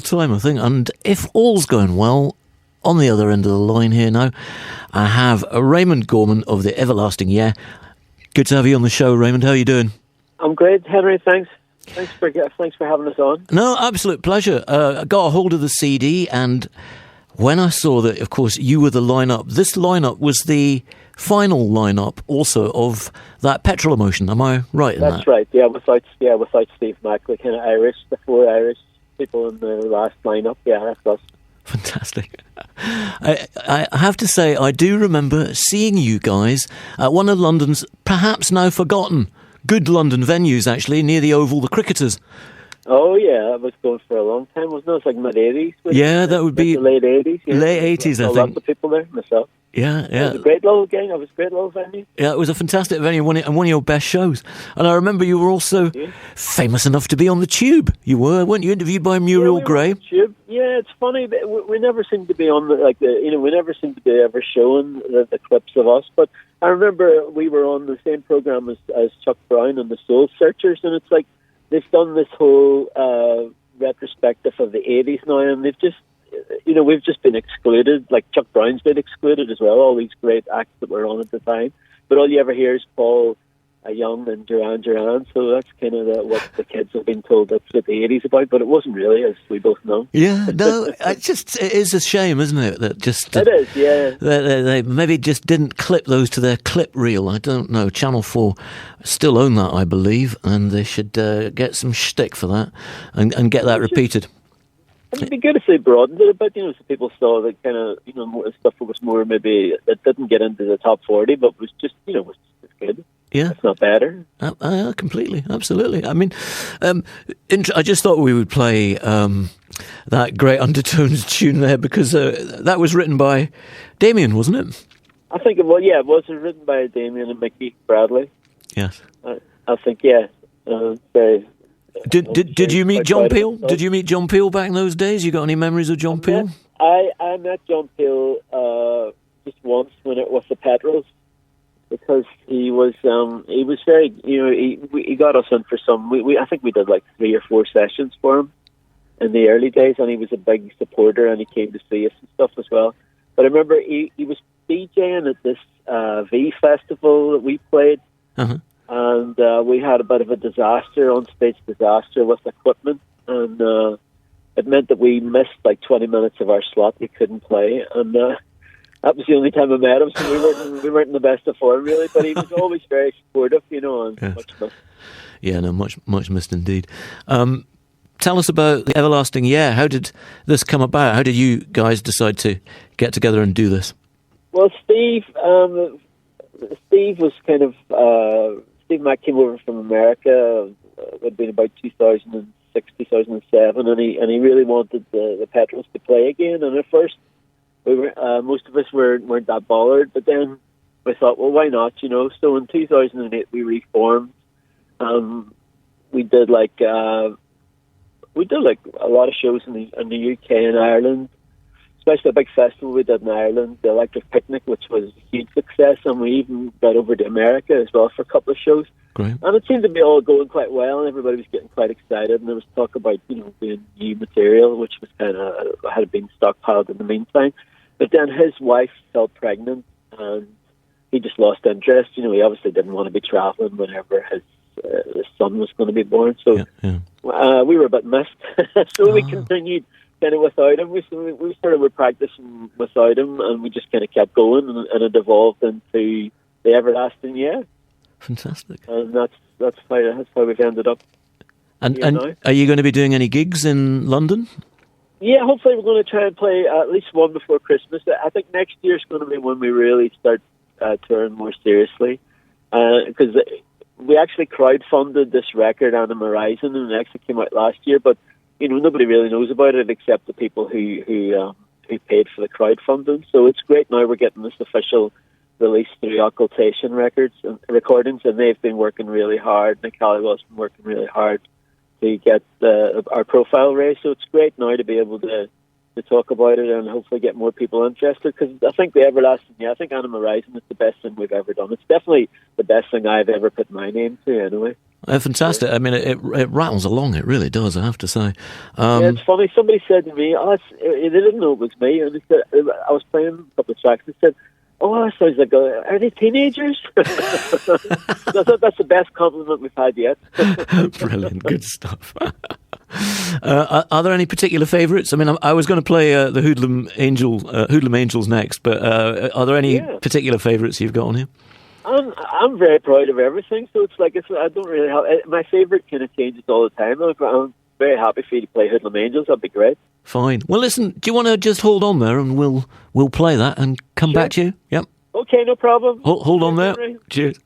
Time, I think. And if all's going well, on the other end of the line here now, I have Raymond Gorman of the Everlasting Yeah. Good to have you on the show, Raymond. How are you doing? I'm great, Henry. Thanks for having us on. No, absolute pleasure. I got a hold of the CD, and when I saw that, of course, you were the lineup. This lineup was the final lineup, also of that Petrol Emotion. Am I right in that? That's right. Yeah, without Steve Mack, the kind of the four Irish people in the last lineup. Yeah, that's us. Fantastic. I have to say, I do remember seeing you guys at one of London's perhaps now forgotten good London venues, actually, near the Oval, the Cricketers. Oh, yeah, that was going for a long time, wasn't it? It was like mid-80s. Yeah, that would be... the late 80s. Yeah. Late 80s, I think. Lots of people there, myself. Yeah. It was a great little gang. It was a great little venue. Yeah, it was a fantastic venue and one of your best shows. And I remember you were also famous enough to be on the Tube. You weren't you? Interviewed by Muriel Gray. Tube. Yeah, it's funny. We never seem to be on we never seem to be ever showing the clips of us. But I remember we were on the same program as Chuck Brown and the Soul Searchers, and it's like they've done this whole retrospective of the 80s now, and they've just. We've just been excluded, like Chuck Brown's been excluded as well, all these great acts that were on at the time. But all you ever hear is Paul Young and Duran, so that's kind of what the kids have been told that's what the 80s about, but it wasn't really, as we both know. Yeah, no, it is a shame, isn't it? That just it is, yeah. They maybe just didn't clip those to their clip reel. I don't know. Channel 4 still own that, I believe, and they should get some shtick for that and get that repeated. It'd be good if they broadened it a bit, so people saw that kind of, stuff that was more maybe, that didn't get into the top 40, but was just, was good. Yeah. It's not better. Completely, absolutely. I mean, I just thought we would play that great Undertones tune there because that was written by Damien, wasn't it? I think it was, it was written by Damien and Mickey Bradley. Yes. I think, yeah. Very... Did you meet John Peel? Did you meet John Peel back in those days? You got any memories of John Peel? I met John Peel just once when it was the Petrels, because he was very, he got us in for some. I think we did like 3 or 4 sessions for him in the early days, and he was a big supporter, and he came to see us and stuff as well. But I remember he was DJing at this V festival that we played. Uh-huh. And we had a bit of a on-stage disaster with equipment, and it meant that we missed like 20 minutes of our slot. We couldn't play, and that was the only time I met him, so we weren't in the best of form, really, but he was always very supportive, and much missed. Yeah, no, much missed indeed. Tell us about the Everlasting Yeah. How did this come about? How did you guys decide to get together and do this? Well, Steve was kind of... Steve Mack came over from America. It had been about 2006, 2007, and he really wanted the Petrels to play again. And at first, most of us weren't that bothered, but then we thought, well, why not? So in 2008, we reformed. We did like a lot of shows in the UK and Ireland. Especially a big festival we did in Ireland, the Electric Picnic, which was a huge success, and we even got over to America as well for a couple of shows. Great. And it seemed to be all going quite well, and everybody was getting quite excited, and there was talk about, doing new material, which was kind of, had been stockpiled in the meantime. But then his wife fell pregnant, and he just lost interest. He obviously didn't want to be travelling whenever his son was going to be born, so we were a bit missed. So we continued kind of without him. We started with practicing without him, and we just kind of kept going, and it evolved into the Everlasting Yeah. Fantastic. And that's how we've ended up. And are you going to be doing any gigs in London? Yeah, hopefully we're going to try and play at least one before Christmas. I think next year is going to be when we really start touring more seriously, because we actually crowdfunded this record, Anna Horizon, and it actually came out last year, but nobody really knows about it except the people who paid for the crowdfunding. So it's great now we're getting this official release through Occultation Recordings, and they've been working really hard. Nick Halliwell's been working really hard to get our profile raised. So it's great now to be able to talk about it and hopefully get more people interested, because I think the Everlasting Yeah, I think Anna Horizon is the best thing we've ever done. It's definitely the best thing I've ever put my name to, anyway. Fantastic. I mean, it rattles along. It really does, I have to say. Yeah, it's funny. Somebody said to me, they didn't know it was me. And they said, I was playing a couple of tracks. They said, oh, that sounds like are they teenagers? I thought that's the best compliment we've had yet. Brilliant. Good stuff. Are there any particular favourites? I mean, I was going to play the Hoodlum Angels next, but are there any particular favourites you've got on here? I'm very proud of everything, so I don't really have my favourite kind of changes all the time. I'm very happy for you to play Hoodlum Angels. That'd be great. Fine. Well, listen, do you want to just hold on there and we'll play that and come back to you? Yep. Okay, no problem. Hold on there. Cheers.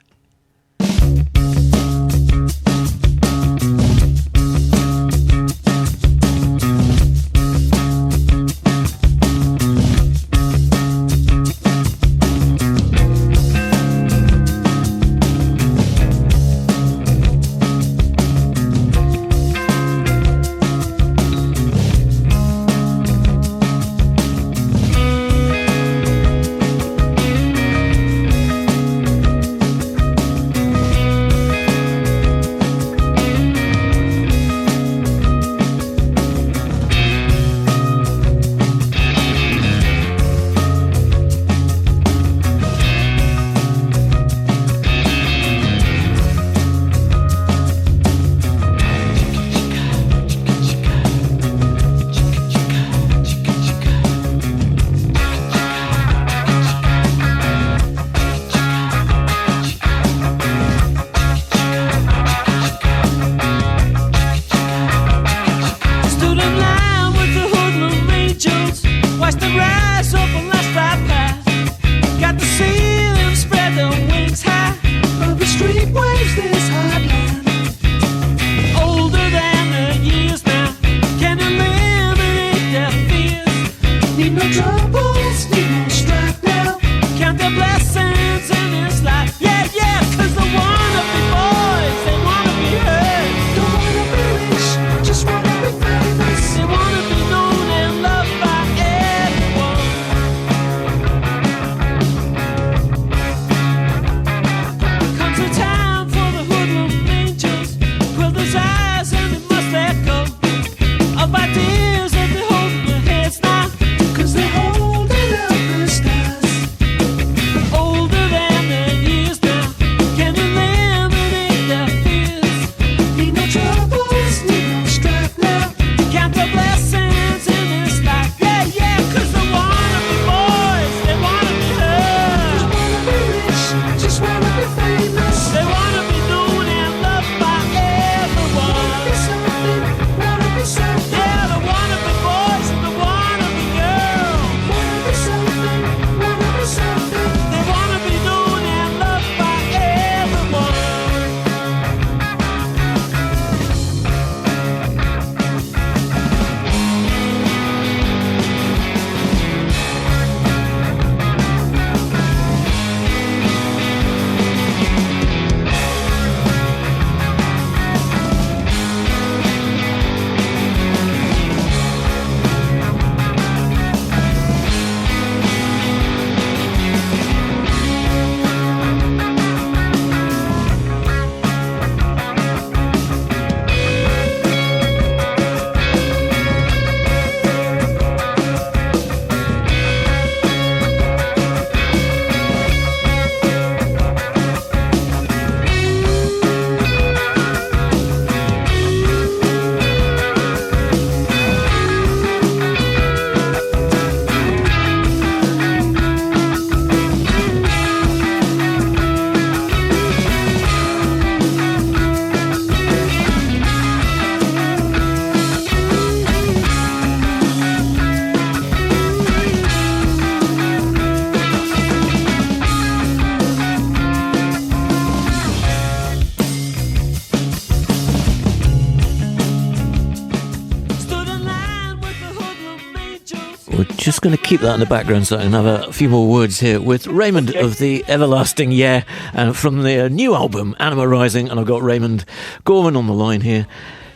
We're just going to keep that in the background so I can have a few more words here with Raymond of the Everlasting Yeah, and from their new album Anima Rising, and I've got Raymond Gorman on the line here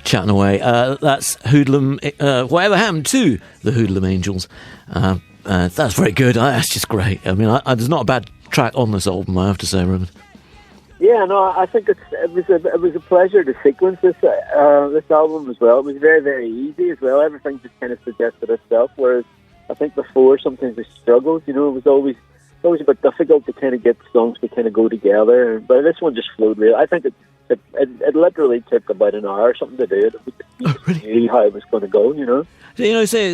chatting away. That's Hoodlum, whatever happened to the Hoodlum Angels. That's very good. That's just great. I mean, there's not a bad track on this album, I have to say, Raymond. Yeah, no, I think it was a pleasure to sequence this album as well. It was very, very easy as well. Everything just kind of suggested itself. Whereas I think before sometimes we struggled. It was always a bit difficult to kind of get songs to kind of go together. But this one just flowed real. I think it literally took about an hour or something to do it. We just knew how it was going to go.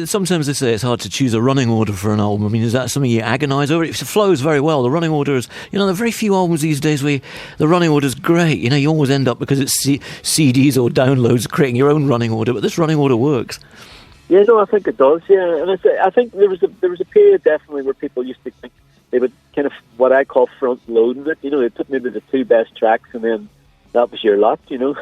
Sometimes they say it's hard to choose a running order for an album. I mean, is that something you agonise over? It flows very well. The running order is, there are very few albums these days where the running order is great. You always end up, because it's CDs or downloads, creating your own running order. But this running order works. Yeah, no, I think it does. Yeah, and I think there was a period definitely where people used to think they would kind of what I call front loading it. They put maybe the two best tracks and then that was your lot, So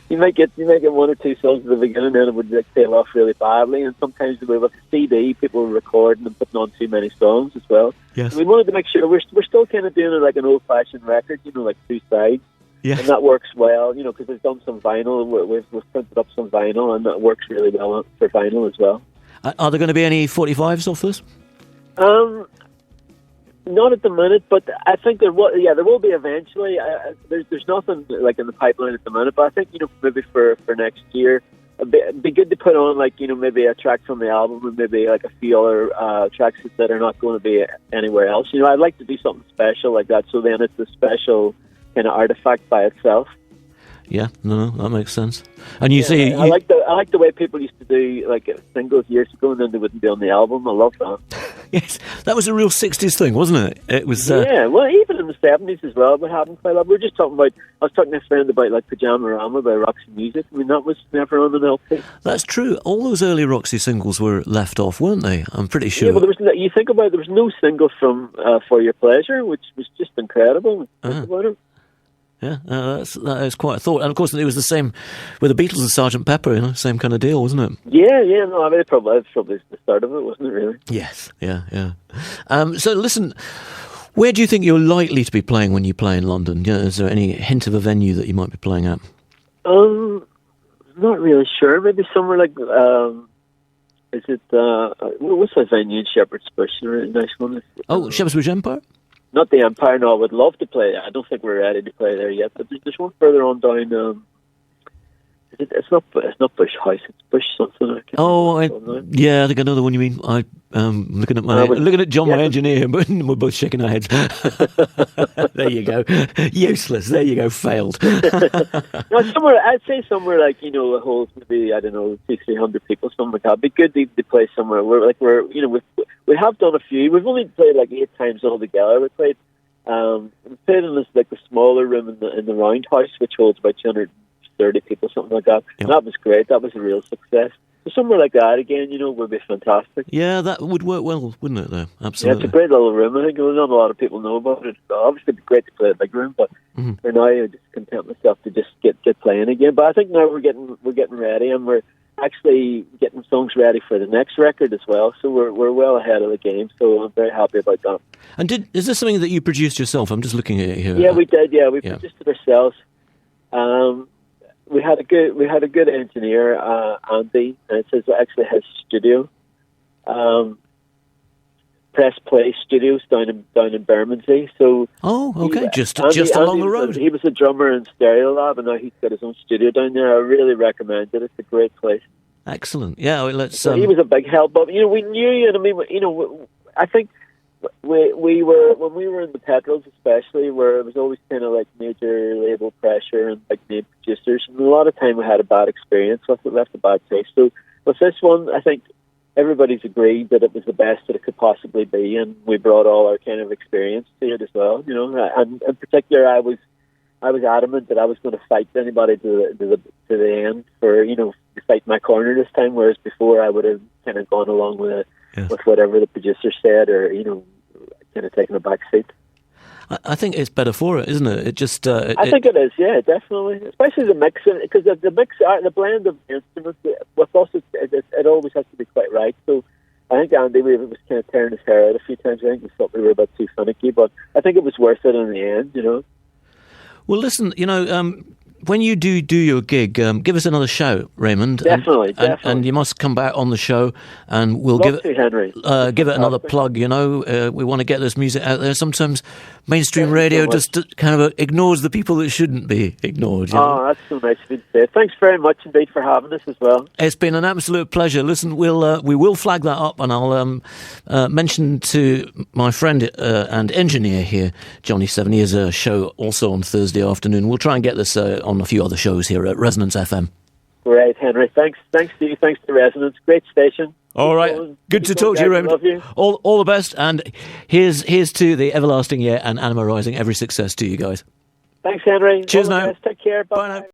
you might get one or two songs at the beginning, and then it would tail off really badly. And sometimes with a CD, people were recording and putting on too many songs as well. Yes. And we wanted to make sure we're still kind of doing it like an old-fashioned record, like two sides. Yeah. And that works well, because we've done some vinyl. We've printed up some vinyl, and that works really well for vinyl as well. Are there going to be any 45s off this? Not at the minute, but I think there will be eventually. There's nothing like in the pipeline at the minute, but I think maybe for next year, it'd be good to put on maybe a track from the album and maybe like a few other tracks that are not going to be anywhere else. I'd like to do something special like that, so then it's a special kind of artifact by itself. Yeah, no, that makes sense. And you say I like the way people used to do like singles years ago, and then they wouldn't be on the album. I love that. Yes, that was a real '60s thing, wasn't it? It was. Yeah, well, even in the '70s as well. What happened quite a lot. We were just talking about. I was talking to a friend about like Pajama-Rama by Roxy Music. I mean, that was never on an LP. That's true. All those early Roxy singles were left off, weren't they? I'm pretty sure. Yeah, well, you think about it, there was no single from For Your Pleasure, which was just incredible. Think about it. Yeah, that is quite a thought. And of course, it was the same with the Beatles and Sgt. Pepper, same kind of deal, wasn't it? Yeah, no, I mean, probably the start of it, wasn't it, really? Yes, yeah. So listen, where do you think you're likely to be playing when you play in London? Is there any hint of a venue that you might be playing at? Not really sure. Maybe somewhere like, is it, what's that venue in Shepherd's Bush? A really nice one. Oh, Shepherd's Bush Empire? Not the Empire, no, I would love to play. I don't think we're ready to play there yet, but there's one further on down, it's not Bush House, it's Bush something. I think I know the one you mean. Looking at John, my engineer, but we're both shaking our heads. There you go. Useless. There you go. Failed. No, I'd say somewhere like, it holds maybe, 200-300 people, something like that. It'd be good to play somewhere where we have done a few. We've only played like 8 times altogether. We played in this like a smaller room in the Roundhouse, which holds about 230 people, something like that. Yep. And that was great. That was a real success. So somewhere like that again, would be fantastic. Yeah, that would work well, wouldn't it? Though, absolutely. Yeah, it's a great little room. I think not a lot of people know about it. Obviously, it'd be great to play a big room, but for now, I just content myself to just get playing again. But I think now we're getting ready, and we're actually getting songs ready for the next record as well. So we're well ahead of the game. So I'm very happy about that. And is this something that you produced yourself? I'm just looking at it here. Yeah, we did. Yeah, we produced it ourselves. We had a good engineer, Andy, and it says actually his studio, Press Play Studios down in Bermondsey. So just along the road. He was a drummer in Stereo Lab, and now he's got his own studio down there. I really recommend it. It's a great place. Excellent. Yeah, let's. So he was a big help, but we knew, and I mean, I think. We were when we were in the Petrels, especially, where it was always kind of like major label pressure and like name producers, and a lot of time we had a bad experience with it, left a bad taste. So with this one, I think everybody's agreed that it was the best that it could possibly be, and we brought all our kind of experience to it as well. And in particular, I was adamant that I was going to fight anybody to the end for to fight my corner this time, whereas before I would have kind of gone along with it. Yes. With whatever the producer said, or kind of taking a back seat. I think it's better for it, isn't it? It just. I think it is, yeah, definitely. Especially the mix, because the mix, the blend of instruments with us, it always has to be quite right. So I think Andy was kind of tearing his hair out a few times. I think he thought we were a bit too finicky, but I think it was worth it in the end. Well, listen, when you do your gig, give us another shout, Raymond. Definitely. And you must come back on the show, and we'll Love to, Henry. give it another plug. You know, we want to get this music out there. Sometimes mainstream radio just kind of ignores the people that shouldn't be ignored. You know? That's so nice of you to say. Thanks very much indeed for having us as well. It's been an absolute pleasure. Listen, we will flag that up, and I'll mention to my friend and engineer here, Johnny Seven. He has a show also on Thursday afternoon. We'll try and get this on a few other shows here at Resonance FM. Great, Henry. Thanks to you. Thanks to Resonance. Great station. All right. Good to talk to you, Raymond. Love you. All the best. And here's to the everlasting year and Anima Rising. Every success to you guys. Thanks, Henry. Cheers now. Take care. Bye Bye now.